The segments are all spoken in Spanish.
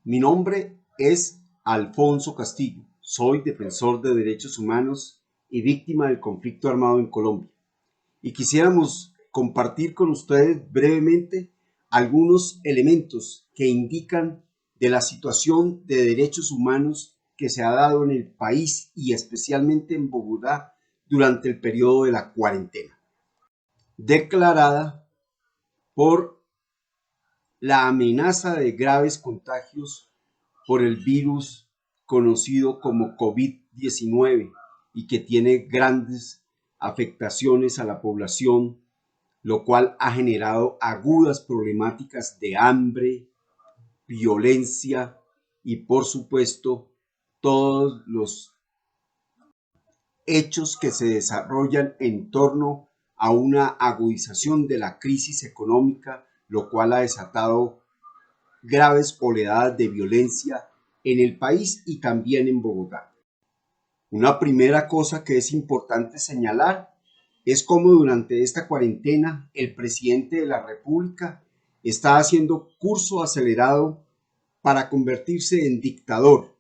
Mi nombre es Alfonso Castillo, soy defensor de derechos humanos y víctima del conflicto armado en Colombia. Y quisiéramos compartir con ustedes brevemente algunos elementos que indican de la situación de derechos humanos que se ha dado en el país y especialmente en Bogotá durante el periodo de la cuarentena, declarada por la amenaza de graves contagios por el virus conocido como COVID-19 y que tiene grandes afectaciones a la población, lo cual ha generado agudas problemáticas de hambre, violencia y por supuesto todos los hechos que se desarrollan en torno a una agudización de la crisis económica, lo cual ha desatado graves oleadas de violencia en el país y también en Bogotá. Una primera cosa que es importante señalar es cómo durante esta cuarentena el presidente de la República está haciendo curso acelerado para convertirse en dictador,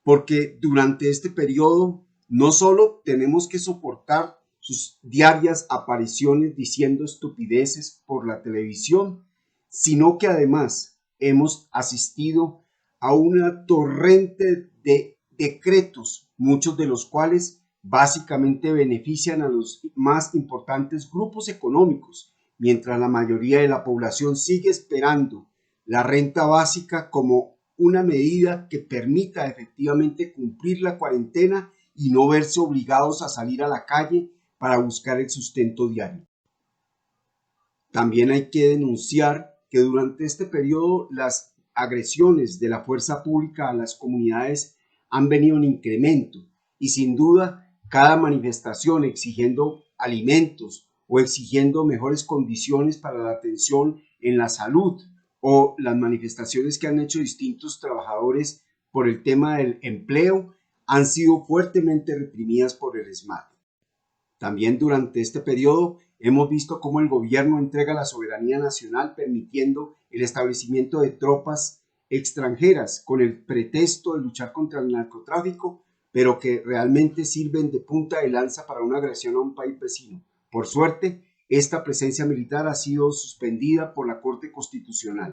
porque durante este periodo no solo tenemos que soportar sus diarias apariciones diciendo estupideces por la televisión, sino que además hemos asistido a una torrente de decretos, muchos de los cuales básicamente benefician a los más importantes grupos económicos, mientras la mayoría de la población sigue esperando la renta básica como una medida que permita efectivamente cumplir la cuarentena y no verse obligados a salir a la calle para buscar el sustento diario. También hay que denunciar que durante este periodo las agresiones de la fuerza pública a las comunidades han venido en incremento y sin duda cada manifestación exigiendo alimentos o exigiendo mejores condiciones para la atención en la salud o las manifestaciones que han hecho distintos trabajadores por el tema del empleo han sido fuertemente reprimidas por el ESMAD. También durante este periodo hemos visto cómo el gobierno entrega la soberanía nacional permitiendo el establecimiento de tropas extranjeras con el pretexto de luchar contra el narcotráfico, pero que realmente sirven de punta de lanza para una agresión a un país vecino. Por suerte, esta presencia militar ha sido suspendida por la Corte Constitucional.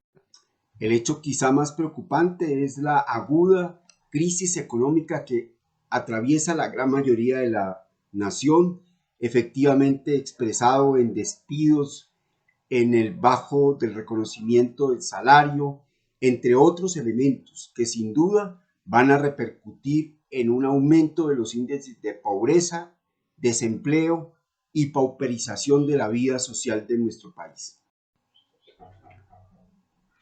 El hecho quizá más preocupante es la aguda crisis económica que atraviesa la gran mayoría de la nación, efectivamente expresado en despidos, en el bajo del reconocimiento del salario, entre otros elementos que sin duda van a repercutir en un aumento de los índices de pobreza, desempleo y pauperización de la vida social de nuestro país.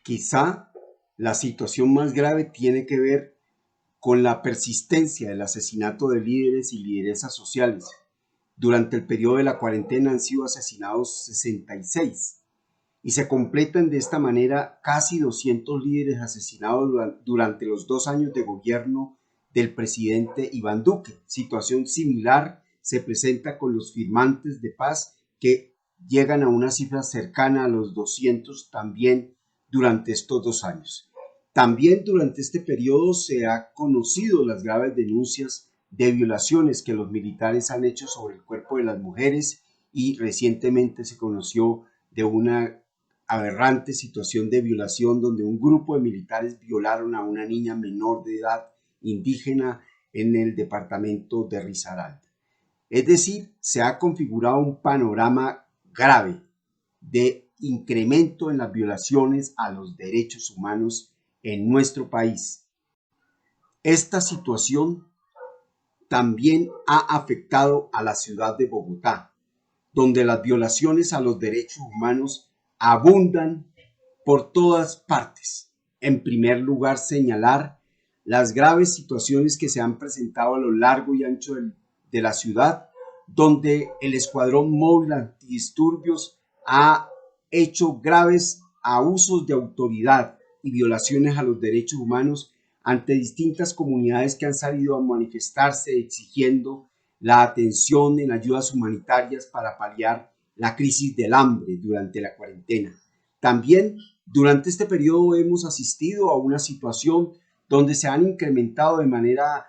Quizá la situación más grave tiene que ver con la persistencia del asesinato de líderes y lideresas sociales. Durante el periodo de la cuarentena han sido asesinados 66 y se completan de esta manera casi 200 líderes asesinados durante los 2 años de gobierno del presidente Iván Duque. Situación similar se presenta con los firmantes de paz que llegan a una cifra cercana a los 200 también durante estos 2 años. También durante este periodo se han conocido las graves denuncias de violaciones que los militares han hecho sobre el cuerpo de las mujeres y recientemente se conoció de una aberrante situación de violación donde un grupo de militares violaron a una niña menor de edad indígena en el departamento de Risaralda. Es decir, se ha configurado un panorama grave de incremento en las violaciones a los derechos humanos en nuestro país. Esta situación también ha afectado a la ciudad de Bogotá, donde las violaciones a los derechos humanos abundan por todas partes. En primer lugar, señalar las graves situaciones que se han presentado a lo largo y ancho de la ciudad, donde el Escuadrón Móvil Antidisturbios ha hecho graves abusos de autoridad y violaciones a los derechos humanos ante distintas comunidades que han salido a manifestarse exigiendo la atención en ayudas humanitarias para paliar la crisis del hambre durante la cuarentena. También Durante este periodo hemos asistido a una situación donde se han incrementado de manera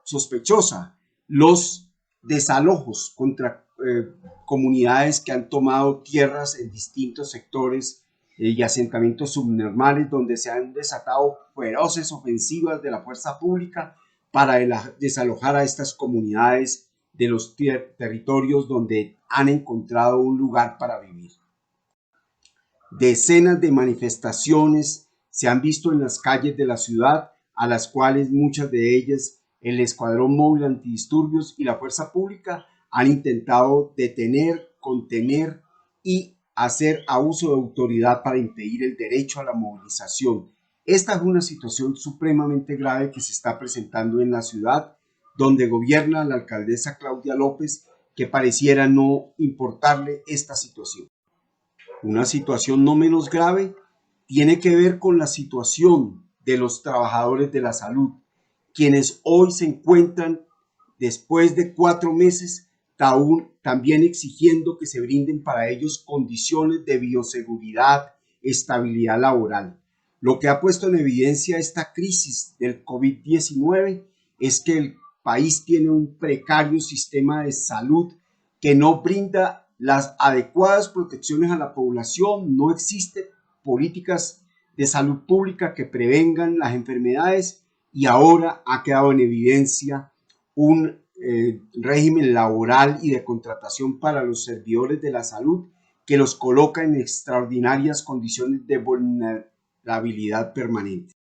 sospechosa los desalojos contra comunidades que han tomado tierras en distintos sectores y asentamientos subnormales, donde se han desatado feroces ofensivas de la fuerza pública para desalojar a estas comunidades de los territorios donde han encontrado un lugar para vivir. Decenas de manifestaciones se han visto en las calles de la ciudad, a las cuales muchas de ellas el Escuadrón Móvil Antidisturbios y la Fuerza Pública han intentado detener, contener y hacer abuso de autoridad para impedir el derecho a la movilización. Esta es una situación supremamente grave que se está presentando en la ciudad, donde gobierna la alcaldesa Claudia López, que pareciera no importarle esta situación. Una situación no menos grave tiene que ver con la situación de los trabajadores de la salud, quienes hoy se encuentran, después de 4 meses, también exigiendo que se brinden para ellos condiciones de bioseguridad, estabilidad laboral. Lo que ha puesto en evidencia esta crisis del COVID-19 es que el país tiene un precario sistema de salud que no brinda las adecuadas protecciones a la población, no existen políticas de salud pública que prevengan las enfermedades y ahora ha quedado en evidencia un régimen laboral y de contratación para los servidores de la salud que los coloca en extraordinarias condiciones de vulnerabilidad permanente.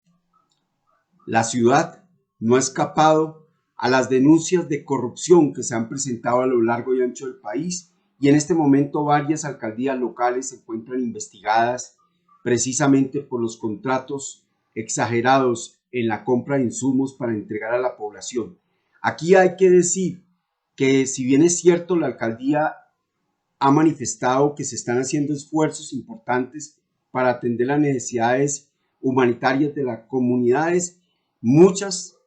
La ciudad no ha escapado a las denuncias de corrupción que se han presentado a lo largo y ancho del país, y en este momento varias alcaldías locales se encuentran investigadas precisamente por los contratos exagerados en la compra de insumos para entregar a la población. Aquí hay que decir que, si bien es cierto, la alcaldía ha manifestado que se están haciendo esfuerzos importantes para atender las necesidades humanitarias de las comunidades, muchas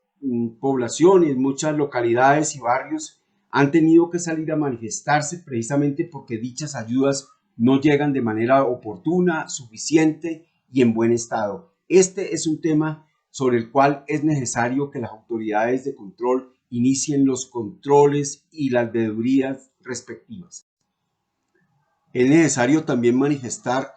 poblaciones, muchas localidades y barrios han tenido que salir a manifestarse precisamente porque dichas ayudas no llegan de manera oportuna, suficiente y en buen estado. Este es un tema sobre el cual es necesario que las autoridades de control inicien los controles y las veedurías respectivas. Es necesario también manifestar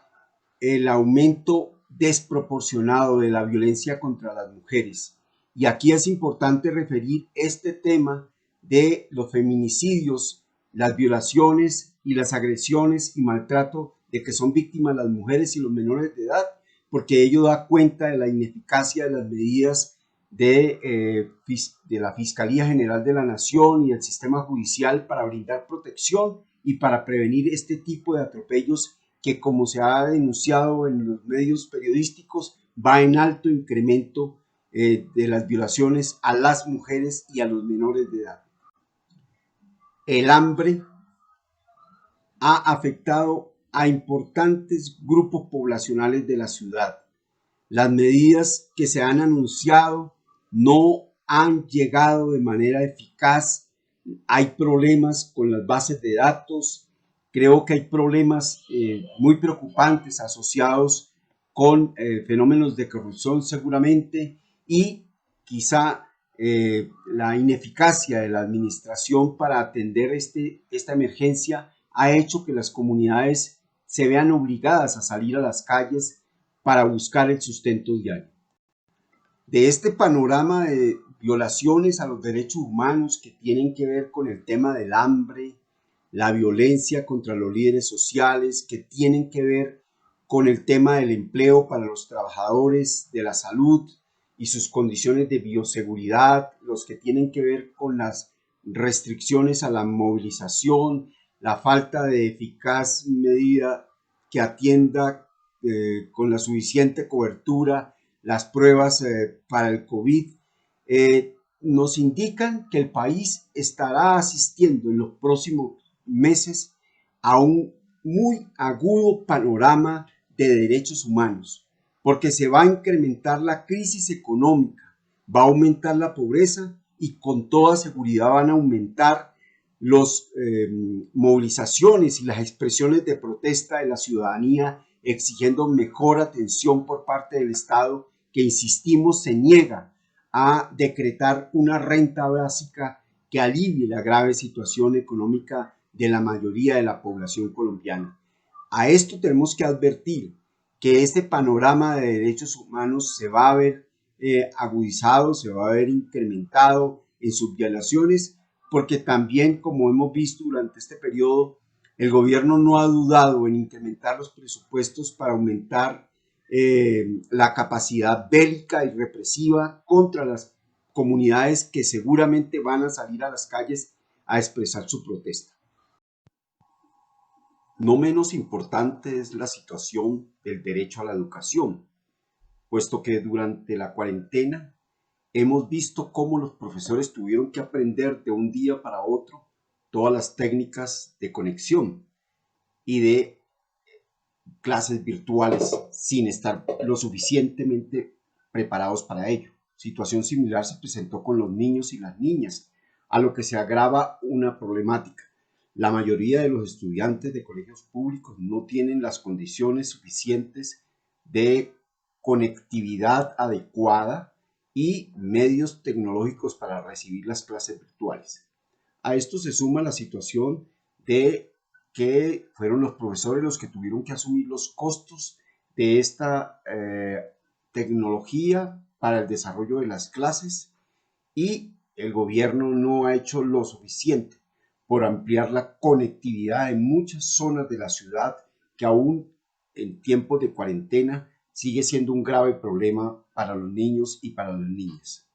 el aumento desproporcionado de la violencia contra las mujeres. Y aquí es importante referir este tema de los feminicidios, las violaciones y las agresiones y maltrato de que son víctimas las mujeres y los menores de edad, porque ello da cuenta de la ineficacia de las medidas de la Fiscalía General de la Nación y del sistema judicial para brindar protección y para prevenir este tipo de atropellos que, como se ha denunciado en los medios periodísticos, va en alto incremento de las violaciones a las mujeres y a los menores de edad. El hambre ha afectado a importantes grupos poblacionales de la ciudad. Las medidas que se han anunciado no han llegado de manera eficaz. Hay problemas con las bases de datos. Creo que hay problemas muy preocupantes asociados con fenómenos de corrupción seguramente, y quizá la ineficacia de la administración para atender esta emergencia ha hecho que las comunidades se vean obligadas a salir a las calles para buscar el sustento diario. De este panorama de violaciones a los derechos humanos que tienen que ver con el tema del hambre, la violencia contra los líderes sociales, que tienen que ver con el tema del empleo para los trabajadores de la salud y sus condiciones de bioseguridad, los que tienen que ver con las restricciones a la movilización, la falta de eficaz medida que atienda con la suficiente cobertura las pruebas para el COVID, nos indican que el país estará asistiendo en los próximos meses a un muy agudo panorama de derechos humanos, porque se va a incrementar la crisis económica, va a aumentar la pobreza y con toda seguridad van a aumentar las movilizaciones y las expresiones de protesta de la ciudadanía exigiendo mejor atención por parte del Estado, que insistimos se niega a decretar una renta básica que alivie la grave situación económica de la mayoría de la población colombiana. A esto tenemos que advertir que este panorama de derechos humanos se va a ver agudizado, se va a ver incrementado en sus violaciones, porque también, como hemos visto durante este periodo, el gobierno no ha dudado en incrementar los presupuestos para aumentar la capacidad bélica y represiva contra las comunidades que seguramente van a salir a las calles a expresar su protesta. No menos importante es la situación del derecho a la educación, puesto que durante la cuarentena hemos visto cómo los profesores tuvieron que aprender de un día para otro todas las técnicas de conexión y de clases virtuales sin estar lo suficientemente preparados para ello. Situación similar se presentó con los niños y las niñas, a lo que se agrava una problemática. La mayoría de los estudiantes de colegios públicos no tienen las condiciones suficientes de conectividad adecuada y medios tecnológicos para recibir las clases virtuales. A esto se suma la situación de que fueron los profesores los que tuvieron que asumir los costos de esta tecnología para el desarrollo de las clases, y el gobierno no ha hecho lo suficiente por ampliar la conectividad en muchas zonas de la ciudad, que aún en tiempos de cuarentena sigue siendo un grave problema para los niños y para las niñas.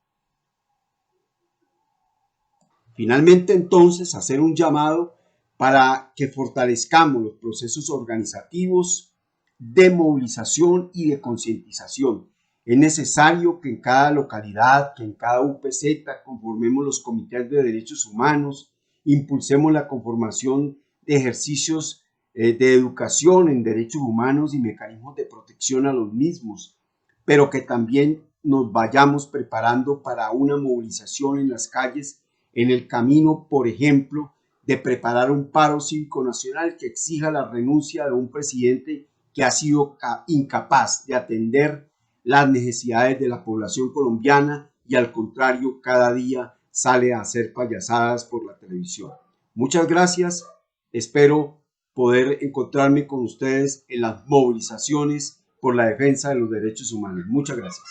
Finalmente, entonces, hacer un llamado para que fortalezcamos los procesos organizativos de movilización y de concientización. Es necesario que en cada localidad, que en cada UPZ conformemos los comités de derechos humanos, impulsemos la conformación de ejercicios de educación en derechos humanos y mecanismos de protección a los mismos, pero que también nos vayamos preparando para una movilización en las calles en el camino, por ejemplo, de preparar un paro cívico nacional que exija la renuncia de un presidente que ha sido incapaz de atender las necesidades de la población colombiana y, al contrario, cada día sale a hacer payasadas por la televisión. Muchas gracias. Espero poder encontrarme con ustedes en las movilizaciones por la defensa de los derechos humanos. Muchas gracias.